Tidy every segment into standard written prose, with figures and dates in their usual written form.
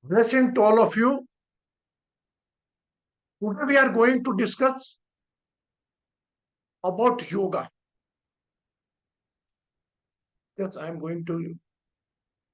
Blessing to all of you. Today we are going to discuss about yoga. Yes, I am going to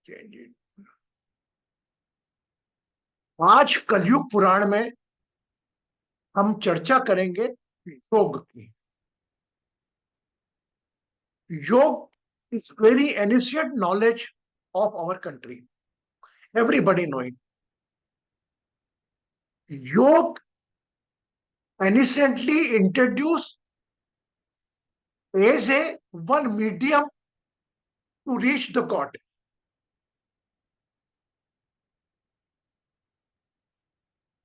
change it. आज कलयुग पुराण में हम चर्चा करेंगे योग की. योग is very ancient knowledge of our country. Everybody know it. योग anciently introduced as a one medium to reach the God.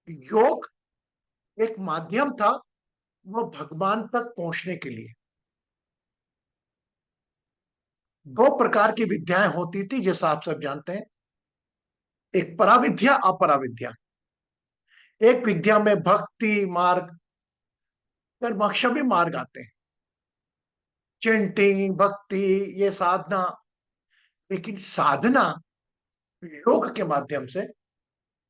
योग एक माध्यम था वो भगवान तक पहुंचने के लिए. दो प्रकार की विद्याएं होती थी जैसा आप सब जानते हैं. एक पराविद्या, अपराविद्या. एक विद्या में भक्ति मार्ग, कर्मक्षमी मार्ग आते हैं, चैंटिंग, भक्ति, ये साधना. लेकिन साधना योग के माध्यम से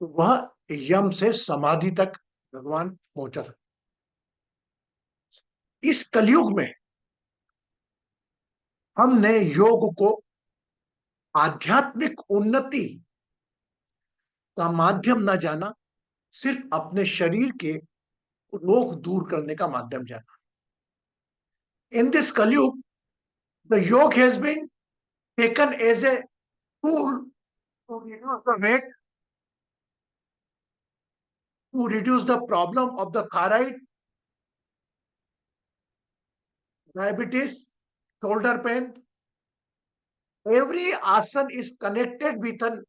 वह यम से समाधि तक भगवान पहुंचा सकते. इस कलयुग में हमने योग को आध्यात्मिक उन्नति का माध्यम न जाना, सिर्फ अपने शरीर के रोग दूर करने का माध्यम जाना. In this Kalyug the yoga has been taken as a tool to reduce the weight, to reduce the problem of the thyroid, diabetes, shoulder pain. Every asana is connected with an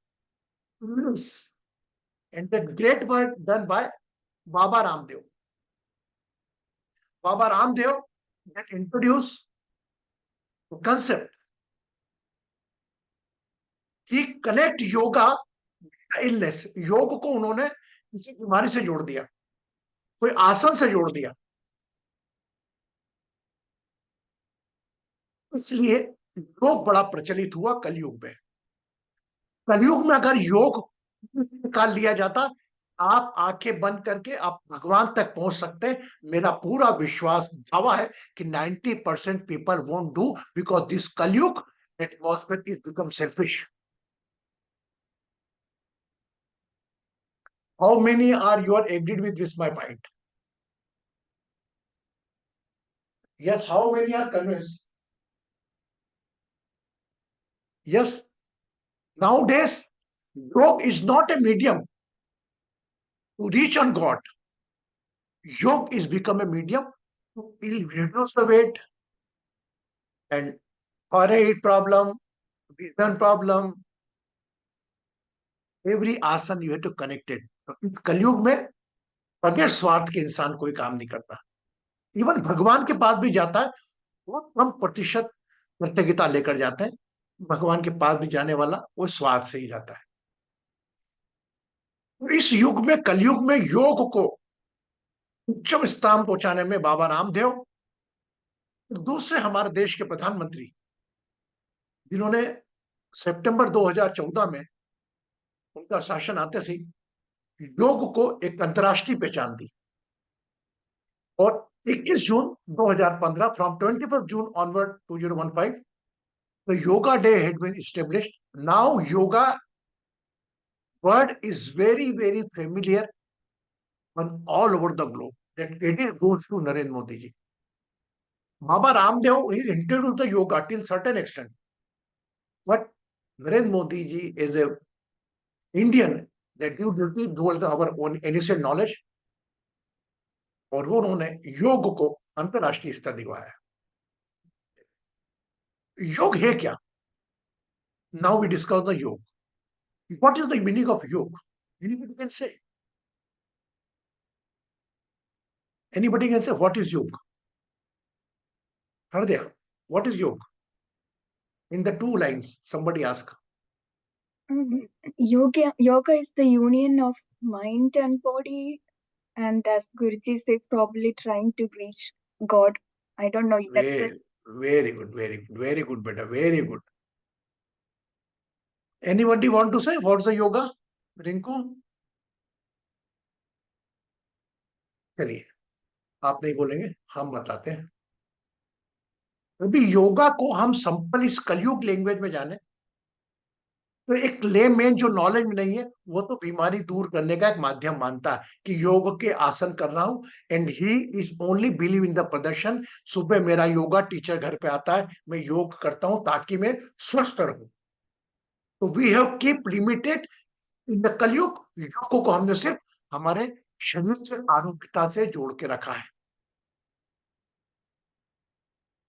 illness, and that great work done by Baba Ramdev. Baba Ramdev that introduced the concept. He connect yoga illness. योग को उन्होंने किसी बीमारी से जोड़ दिया, कोई आसन से जोड़ दिया. इसलिए योग बड़ा प्रचलित हुआ कलयुग में. कलयुग में अगर योग निकाल लिया जाता, आप आंखें बंद करके आप भगवान तक पहुंच सकते हैं. मेरा पूरा विश्वास दावा है कि 90% people won't do, because this Kalyug atmosphere is become selfish. How many are you are agreed with this my point? Yes. How many are convinced? Yes. Nowadays, yoga is not a medium to reach on God. Yoga is become a medium to reduce the weight and thyroid problem, vision problem. Every asana you have to connect it. कलयुग में बगैर स्वार्थ के इंसान कोई काम नहीं करता. इवन भगवान के पास भी जाता है वो कम प्रतिशत प्रतियोगिता लेकर जाते हैं. भगवान के पास भी जाने वाला वो स्वार्थ से ही जाता है. इस युग में, कलयुग में योग को उच्चम स्थान पहुंचाने में बाबा रामदेव, दूसरे हमारे देश के प्रधानमंत्री जिन्होंने सितंबर 2014 में उनका शासन आते से योग को एक अंतर्राष्ट्रीय पहचान दी. और 21 जून 2015 फ्रॉम 21 जून onward 2015 the yoga day had been established. Now yoga word is very very familiar on all over the globe. That credit goes to Narendra Modi ji. Baba Ramdev, he introduced the yoga till certain extent, but Narendra Modi ji is a Indian that you told our own innocent knowledge, और वो उन्होंने योग को अंतरराष्ट्रीय स्तर दिलवाया. योग है क्या? Now we discuss the योग. What is the meaning of योग? Anybody can say. Anybody can say what is योग? Hardya, what is योग? In the two lines, somebody ask. Yoga is the union of mind and body, and as Guruji says, probably trying to reach God. I don't know. Very good, very good, beta, very good. Anybody want to say what's the yoga? Rinku, चलिए, आप नहीं बोलेंगे, हम बताते हैं। अभी योगा को हम सिंपल इस कलयुग लैंग्वेज में जाने तो एक लेमैन जो नॉलेज में नहीं है, वो तो बीमारी दूर करने का एक माध्यम मानता है कि योग के आसन कर रहा हूं, and he is only believe in the प्रदर्शन। सुबह मेरा योगा टीचर घर पे आता है, मैं योग करता हूं ताकि मैं स्वस्थ रहूं। तो we have keep limited in the Kalyug. योग को हमने सिर्फ हमारे शरीर से आरोग्यता से जोड़ के रखा है।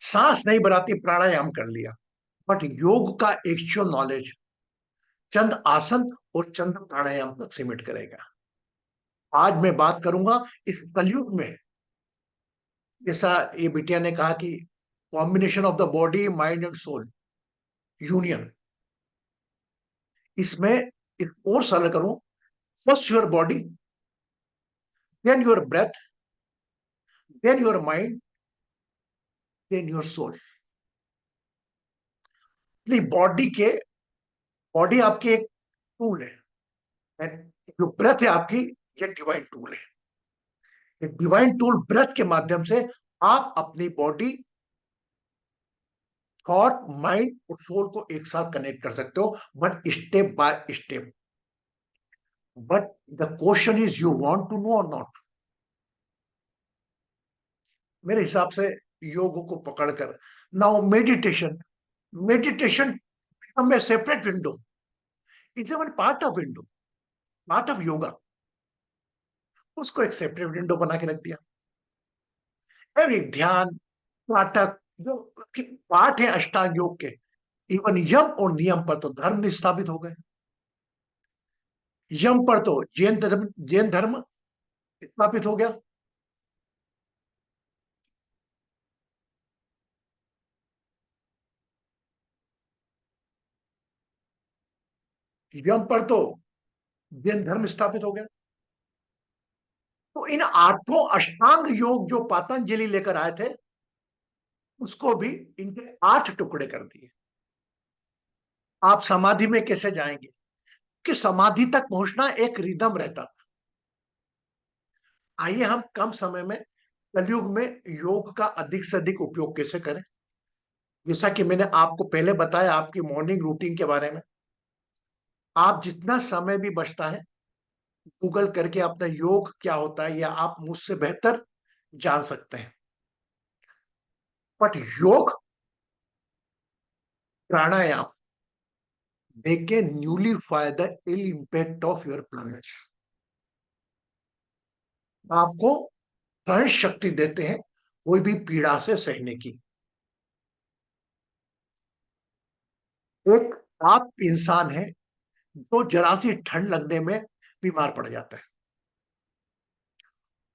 सांस नहीं बनाती, प्राणायाम कर लिया, बट योग का एक्चुअल नॉलेज चंद आसन और चंद प्राणायाम तक सीमित करेगा। आज मैं बात करूंगा इस कलयुग में, जैसा ये बिटिया ने कहा कि combination of the body mind and soul union, इसमें एक और सरल करूं। First your body, then your breath, then your mind, then your soul. Body आपकी एक टूल है, and जो ब्रेथ है आपकी, ये डिवाइन टूल है। ये डिवाइन टूल ब्रेथ के माध्यम से आप अपनी बॉडी, थॉट, माइंड और सोल को एक साथ कनेक्ट कर सकते हो, but step by step. But the question is, you want to know और नॉट। मेरे हिसाब से योग को पकड़कर, now meditation, meditation become a separate window, it's one part of window, part of yoga. उसको एक सेपरेट विंडो बना के रख दिया। एवरी ध्यान, नाटक, जो पार्ट है अष्टांग योग के, इवन यम और नियम पर तो धर्म स्थापित हो गए। यम पर तो जैन धर्म स्थापित हो गया। यम पर तो जैन धर्म स्थापित हो गया। तो इन आठों अष्टांग योग जो पतंजलि लेकर आए थे, उसको भी इनके 8 टुकड़े कर दिए। आप समाधि में कैसे जाएंगे, कि समाधि तक पहुंचना एक रिदम रहता था। आइए हम कम समय में कलयुग में योग का अधिक से अधिक उपयोग कैसे करें। जैसा कि मैंने आपको पहले बताया आपकी मॉर्निंग रूटीन के बारे में, आप जितना समय भी बचता है, गूगल करके अपना योग क्या होता है, या आप मुझसे बेहतर जान सकते हैं। बट योग, प्राणायाम, they can nullify the ill impact of your planets। आपको सहन शक्ति देते हैं कोई भी पीड़ा से सहने की। एक आप इंसान है जो जरा सी ठंड लगने में बीमार पड़ जाता है,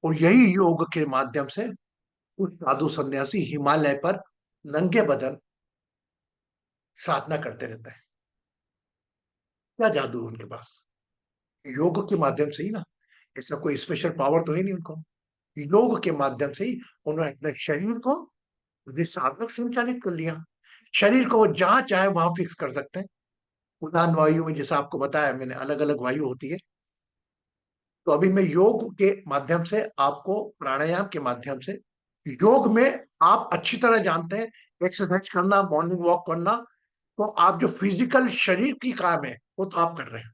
और यही योग के माध्यम से कुछ साधु सन्यासी हिमालय पर नंगे बदन साधना करते रहते हैं। क्या जादू है उनके पास, योग के माध्यम से ही ना। ऐसा कोई स्पेशल पावर तो है नहीं उनको। योग के माध्यम से ही उन्होंने अपने शरीर को साधक संचालित कर लिया। शरीर को वो जहां चाहे वहां फिक्स कर सकते हैं। उड़ान वायु में जैसा आपको बताया मैंने, अलग अलग वायु होती है। तो अभी मैं योग के माध्यम से आपको, प्राणायाम के माध्यम से, योग में आप अच्छी तरह जानते हैं, एक्सरसाइज करना, मॉर्निंग वॉक करना, तो आप जो फिजिकल शरीर की काम है वो तो आप कर रहे हैं।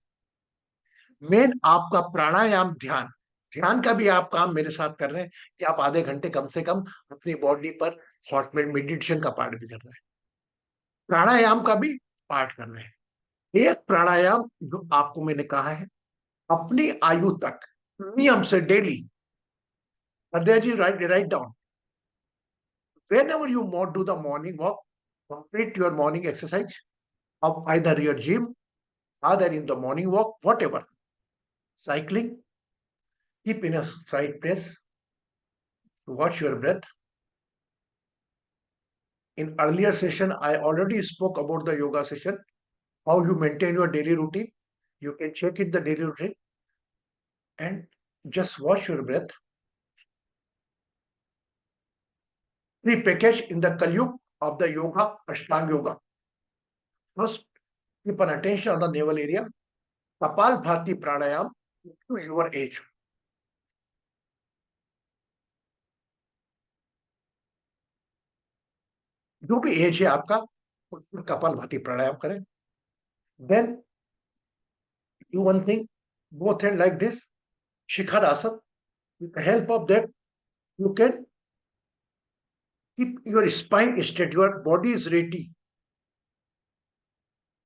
मेन आपका प्राणायाम, ध्यान, ध्यान का भी आप काम मेरे साथ कर रहे हैं, कि आप आधे घंटे कम से कम अपनी बॉडी पर हॉट मेडिटेशन का पार्ट भी कर रहे हैं, प्राणायाम का भी पार्ट कर रहे हैं। एक प्राणायाम जो आपको मैंने कहा है, अपनी आयु तक नियम से डेली, अध्यय जी write write down, whenever you do the morning walk, complete your morning exercise of either your gym, either in the morning walk, whatever, cycling, keep in a side place, watch your breath. In earlier session, I already spoke about the yoga session, how you maintain your daily routine. You can check it the daily routine and just watch your breath. Three package in the Kalyug of the yoga, Ashtanga yoga. First, keep an attention on the navel area. कपाल भाती प्राणायाम to your age. जो भी as है आपका, उसमें कपाल भाती प्राणायाम करें। Then do one thing, both hand like this, shikhar asana. With the help of that, you can keep your spine straight, your body is ready.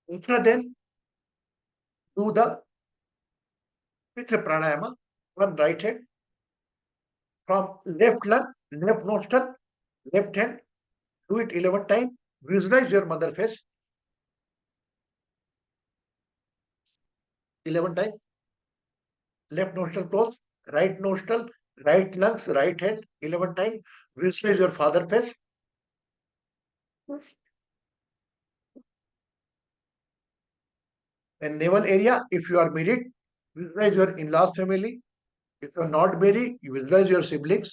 After then, do the Pitra Pranayama, one right hand, from left lung, left nostril, left hand, do it 11 times. Visualize your mother face, 11 times. Left nostril close, right nostril, right lungs, right hand, 11 times. Visualize your father face. And navel area, if you are married, visualize your in-laws family. If you are not married, you visualize your siblings.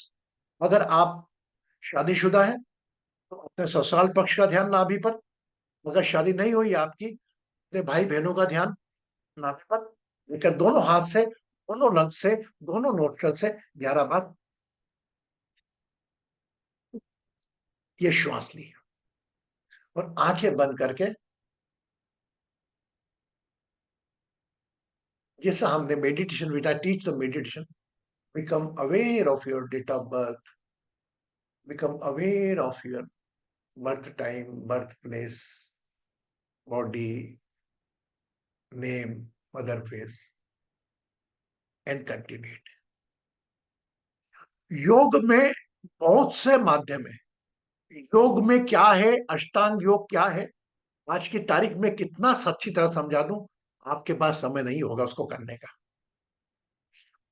अगर आप शादीशुदा हैं तो अपने ससुराल पक्ष का ध्यान नाभि पर। अगर शादी नहीं हुई आपकी, अपने भाई बहनों का ध्यान नाभि पर लेकर दोनों हाथ से, दोनों लंग से, दोनों नोस्ट्रल से 11 बार ये श्वास ली और आंखें बंद करके, जैसा हमने meditation with I teach the meditation, become aware of your date of birth, become aware of your birth time, birth place, body name, mother face, and continue. योग में बहुत से माध्यम है। योग में क्या है, अष्टांग योग क्या है, आज की तारीख में कितना अच्छी तरह समझा दूं, आपके पास समय नहीं होगा उसको करने का।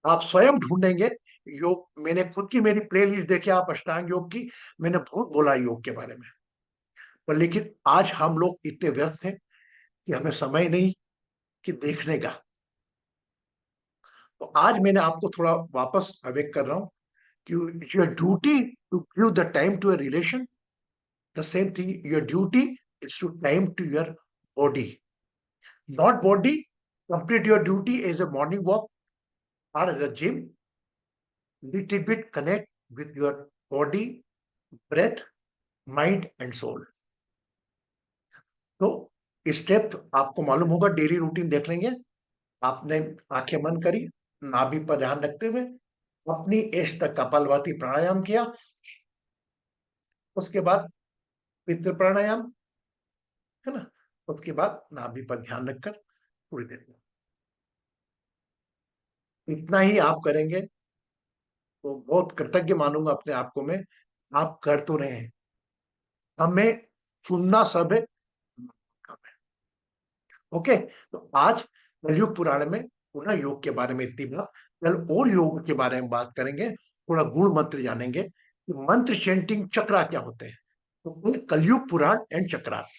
आप स्वयं ढूंढेंगे योग। मैंने खुद की मेरी प्लेलिस्ट देखी आप अष्टांग योग की, मैंने बहुत बोला योग के बारे में, पर लेकिन आज हम लोग इतने व्यस्त हैं कि हमें समय नहीं कि देखने का। तो आज मैंने आपको थोड़ा वापस अवेक कर रहा हूं कि your duty to give the time to a relation, the same thing your duty is to time to your body, not body. Complete your duty as a morning walk or as a gym. Little bit connect with your body, breath, mind and soul. तो step आपको मालूम होगा, daily routine देख लेंगे। आपने आंखें बंद करी, नाभि पर ध्यान रखते हुए अपनी एज तक कपालभाति प्राणायाम किया। उसके बाद पितृ प्राणायाम, है ना। उसके बाद नाभि पर ध्यान रखकर थोड़ी देर, इतना ही आप करेंगे तो बहुत कृतज्ञ मानूंगा अपने आप को मैं। आप कर तो रहे हैं, हमें सुनना सब है, काम है। ओके, तो आज कलयुग पुराण में पुनः योग के बारे में इतनी बात। कल और योग के बारे में बात करेंगे, थोड़ा गुण मंत्र जानेंगे कि मंत्र चेंटिंग चक्रा क्या होते हैं। तो कलयुग पुराण एंड चक्रास।